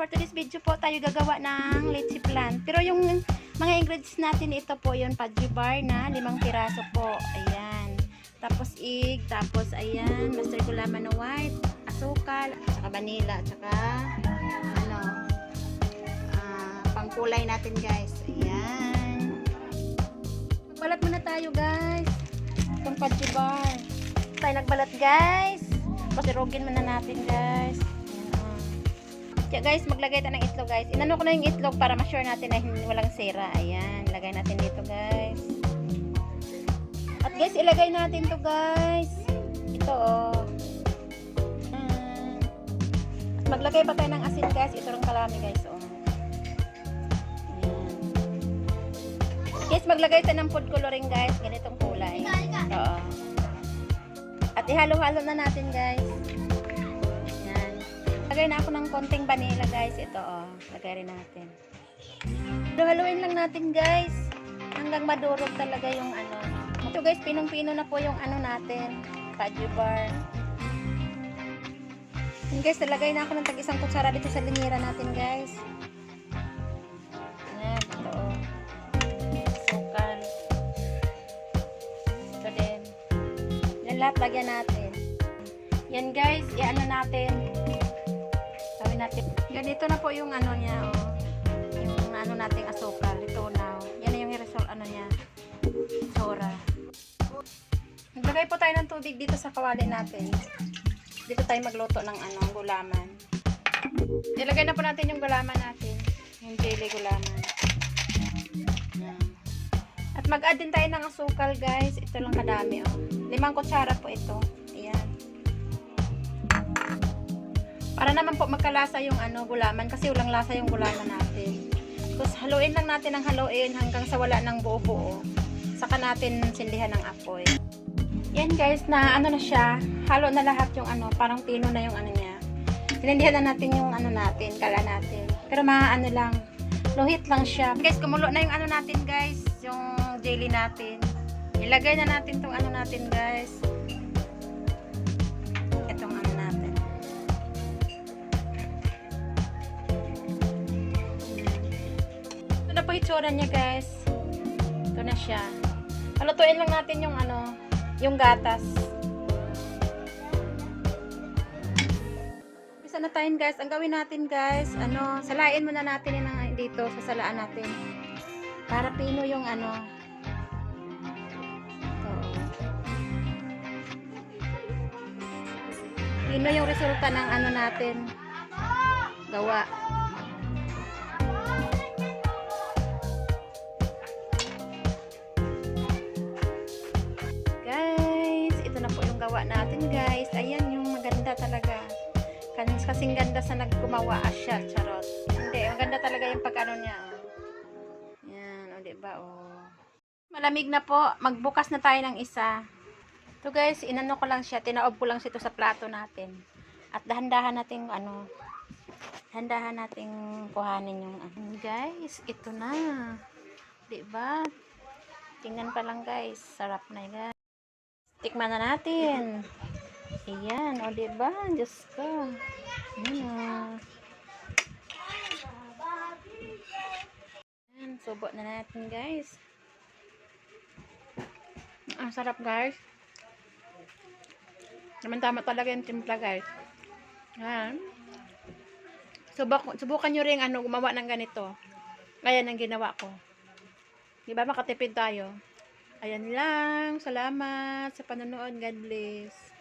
for today's video po tayo gagawa ng leche flan. Pero yung mga ingredients natin ito po yung fudgy bar na 5 piraso po. Ayan. Tapos egg, tapos ayan, mustard gulaman na white, asukal, saka vanilla, saka ano, pangkulay natin guys. Ayan. Magbalat muna tayo guys. Itong fudgy bar. Tayo nagbalat guys. Tapos irogin muna natin guys. Kaya guys, maglagay tayo ng itlog guys. Inano ko na yung itlog para ma-sure natin na walang sira. Ayan, lagay natin dito guys. At guys, ilagay natin to guys. Ito oh. At maglagay pa tayo ng asin guys. Ito rin kalami guys oh. Ayan. Guys, maglagay tayo ng food coloring guys. Ganitong kulay. Oo. At ihalo-halo na natin guys. Lagay na ako ng konting vanilla guys. Ito oh, lagay rin natin. Haluin lang natin guys. Hanggang madurog talaga yung ano. Ito guys, pinong-pino na po yung ano natin. Fudgy bar. And guys, nalagay na ako ng tag-isang kutsara dito sa linyera natin guys. Ayan, ito oh. Sukal. Ito din. Yan lahat, lagyan natin. Yan guys, i-ano natin. Natin. Ganito na po yung ano niya oh. Yung ano nating asukal ito na. Yan na yung result ano niya. Sora. Maglagay po tayo ng tubig dito sa kawali natin. Dito tayo magluto ng ano, gulaman. Ilagay na po natin yung gulaman natin. Yung jelly gulaman. Yan. At mag-add din tayo ng asukal guys. Ito lang kadami oh. 5 kutsara po ito. Ayan. Para naman po magkalasa yung ano, gulaman kasi walang lasa yung gulaman natin. Tapos haluin lang natin ang haluin hanggang sa wala ng buo-buo. Saka natin sindihan ng apoy. Yan guys, na ano na siya, halo na lahat yung ano, parang pino na yung ano niya. Sinindihan na natin yung ano natin, kala natin. Pero ano lang, luhit lang siya. Guys, kumulo na yung ano natin guys, yung jelly natin. Ilagay na natin tong ano natin guys. Ito po itsura niya guys. Ito na siya. Halutuin lang natin yung ano, yung gatas. Isa na tayo guys. Ang gawin natin guys, ano, salain muna natin yung dito, sasalaan natin. Para pino yung ano. Ito. Pino yung resulta ng ano natin. Gawa. Gawa natin guys. Ayan yung maganda talaga. Kasing ganda sa naggumawa siya. Charot. Hindi, maganda talaga yung pag-ano niya. Oh. Yan, o diba oh. Malamig na po. Magbukas na tayo ng isa. Ito guys, inano ko lang siya. Tinaob ko lang siya sa plato natin. At dahan-dahan natin ano. Dahan-dahan natin kuhanin yung ano. Guys, ito na. Diba? Tingnan pa lang guys. Sarap na guys. Tikman na natin. Ayan, o diba? Diyos ko. Ayan. Ayan, subo na natin guys. Ang sarap guys. Naman tama talaga yung timpla guys. Ayan. Subukan nyo rin ano, gumawa ng ganito. Ayan ang ginawa ko. Diba makatipid tayo? Ayan lang. Salamat sa panonood. God bless.